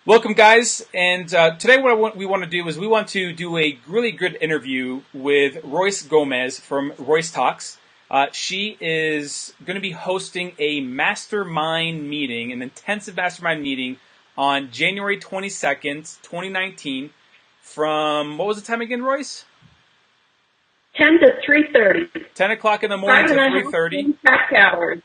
Welcome, guys. And today we want to do is we want to do a really good interview with Royce Gomez from Royce Talks. She is going to be hosting a mastermind meeting, an intensive mastermind meeting on January 22nd, 2019 from, what was the time again, Royce? 10 to 3:30. 10 o'clock in the morning to 3:30. Hours.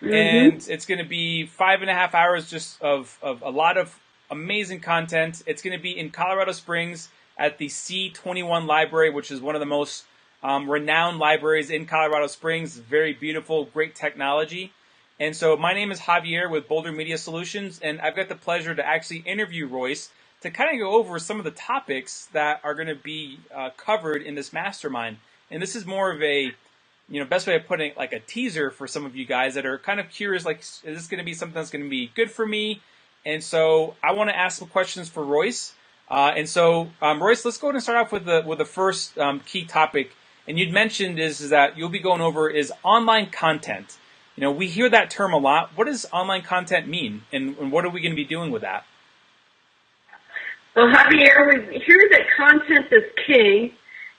And it's going to be 5.5 hours just of a lot of amazing content. It's going to be in Colorado Springs at the C21 Library, which is one of the most renowned libraries in Colorado Springs. Very beautiful, great technology. And so my name is Javier with Boulder Media Solutions, and I've got the pleasure to actually interview Royce to kind of go over some of the topics that are going to be covered in this mastermind. And this is more of a, best way of putting it, like a teaser for some of you guys that are kind of curious, like, is this going to be something that's going to be good for me? And so I want to ask some questions for Royce. Royce, let's go ahead and start off with the first key topic. And you'd mentioned is that you'll be going over is online content. We hear that term a lot. What does online content mean? And what are we going to be doing with that? Well, Javier, we hear that content is king.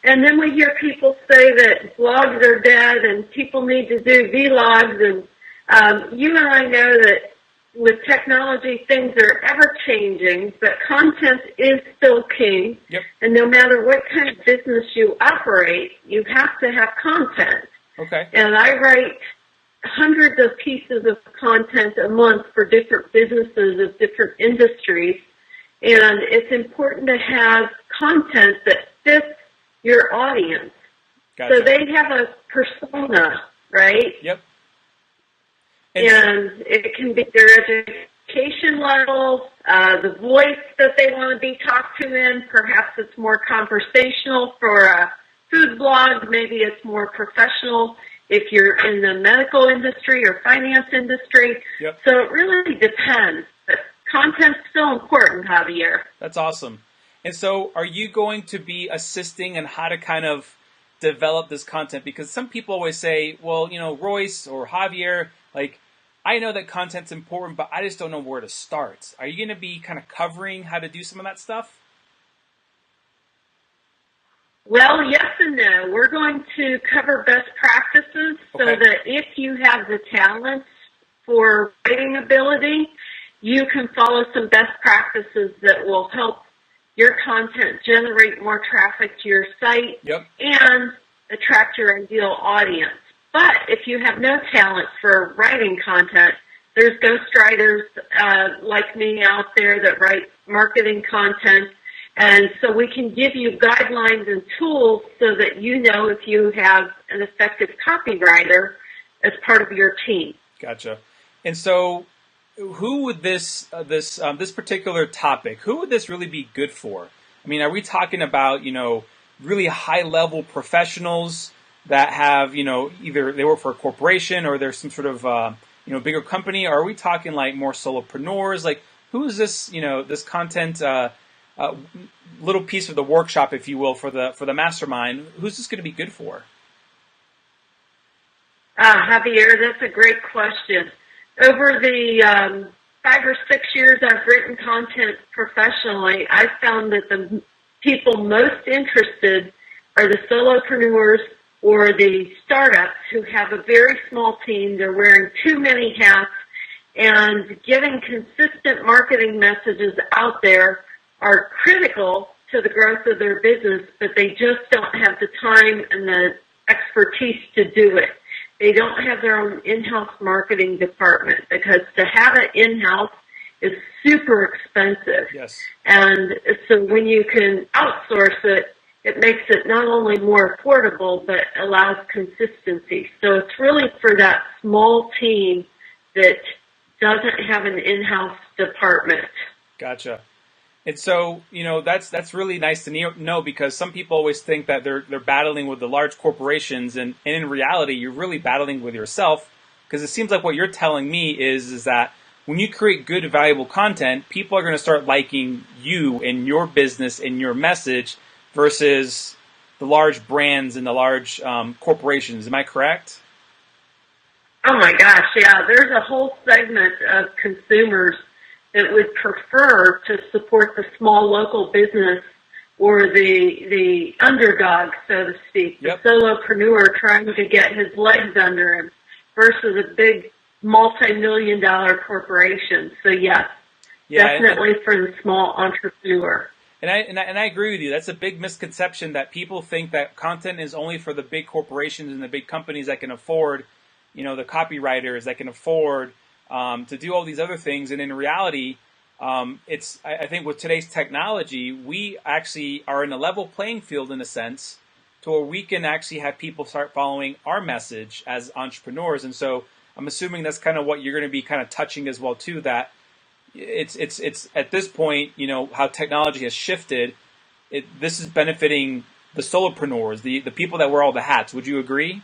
And then we hear people say that blogs are dead and people need to do vlogs. And you and I know that with technology, things are ever changing, but content is still king. Yep. And no matter what kind of business you operate, you have to have content. Okay. And I write hundreds of pieces of content a month for different businesses of different industries. And it's important to have content that fits your audience. Gotcha. So they have a persona, right? Yep. And it can be their education level, the voice that they want to be talked to in. Perhaps it's more conversational for a food blog. Maybe it's more professional if you're in the medical industry or finance industry. Yep. So it really depends. But content's still important, Javier. That's awesome. And so are you going to be assisting in how to kind of develop this content? Because some people always say, well, Royce or Javier, like, I know that content's important, but I just don't know where to start. Are you going to be kind of covering how to do some of that stuff? Well, yes and no. We're going to cover best practices so that if you have the talent for writing ability, you can follow some best practices that will help your content generate more traffic to your site. Yep. And attract your ideal audience. But if you have no talent for writing content, there's ghostwriters like me out there that write marketing content. And so we can give you guidelines and tools so that you know if you have an effective copywriter as part of your team. Gotcha. And so who would this particular topic, who would this really be good for? I mean, are we talking about, really high-level professionals that have, either they work for a corporation or there's some sort of, bigger company? Or are we talking like more solopreneurs? Like, who is this, this content, little piece of the workshop, if you will, for the mastermind? Who's this going to be good for? Javier, that's a great question. Over the 5 or 6 years I've written content professionally, I've found that the people most interested are the solopreneurs or the startups who have a very small team. They're wearing too many hats, and getting consistent marketing messages out there are critical to the growth of their business, but they just don't have the time and the expertise to do it. They don't have their own in-house marketing department because to have it in-house is super expensive. Yes. And so when you can outsource it, it makes it not only more affordable, but allows consistency. So it's really for that small team that doesn't have an in-house department. Gotcha. And so, that's really nice to know because some people always think that they're battling with the large corporations, and in reality, you're really battling with yourself, because it seems like what you're telling me is that when you create good, valuable content, people are going to start liking you and your business and your message versus the large brands and the large corporations. Am I correct? Oh my gosh, yeah. There's a whole segment of consumers that would prefer to support the small local business or the underdog, so to speak, the solopreneur trying to get his legs under him versus a big multi-million-dollar corporation. So yes, definitely for the small entrepreneur. And I agree with you. That's a big misconception that people think that content is only for the big corporations and the big companies that can afford, the copywriters that can afford to do all these other things. And in reality, I think with today's technology, we actually are in a level playing field in a sense to where we can actually have people start following our message as entrepreneurs. And so I'm assuming that's kind of what you're going to be kind of touching as well too, that it's at this point, how technology has shifted. This is benefiting the solopreneurs, the people that wear all the hats. Would you agree?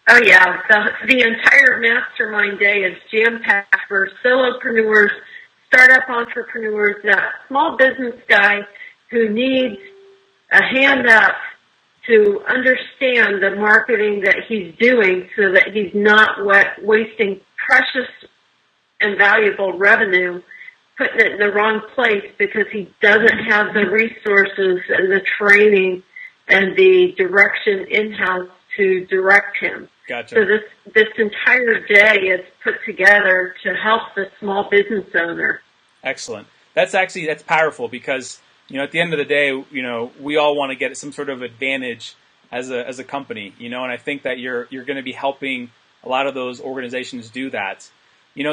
Oh yeah, the entire mastermind day is jam-packed for solopreneurs, startup entrepreneurs, that small business guy who needs a hand up to understand the marketing that he's doing so that he's not wasting precious and valuable revenue, putting it in the wrong place because he doesn't have the resources and the training and the direction in-house to direct him. Gotcha. So this entire day is put together to help the small business owner. Excellent. That's powerful because, at the end of the day, we all want to get some sort of advantage as a company, and I think that you're going to be helping a lot of those organizations do that.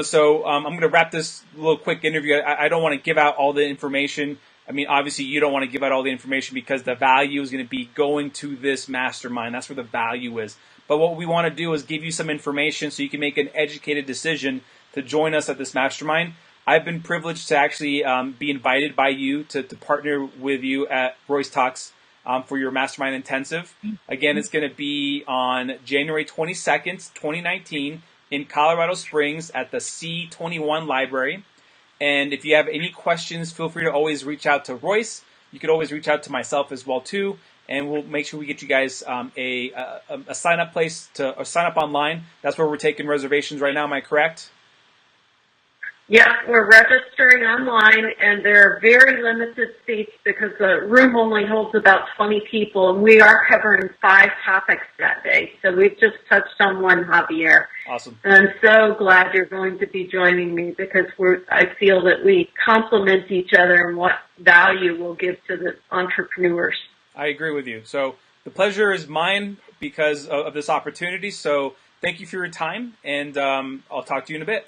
So I'm going to wrap this little quick interview. I don't want to give out all the information. I mean, obviously, you don't want to give out all the information because the value is going to be going to this mastermind. That's where the value is. But what we want to do is give you some information so you can make an educated decision to join us at this mastermind. I've been privileged to actually be invited by you to partner with you at Royce Talks for your Mastermind Intensive. Again, it's going to be on January 22nd, 2019 in Colorado Springs at the C21 Library. And if you have any questions, feel free to always reach out to Royce. You could always reach out to myself as well too, and we'll make sure we get you guys a sign up place or sign up online. That's where we're taking reservations right now. Am I correct? Yeah, we're registering online, and there are very limited seats because the room only holds about 20 people, and we are covering 5 topics that day. So we've just touched on one, Javier. Awesome. And I'm so glad you're going to be joining me because I feel that we complement each other and what value we'll give to the entrepreneurs. I agree with you. So the pleasure is mine because of this opportunity. So thank you for your time, and I'll talk to you in a bit.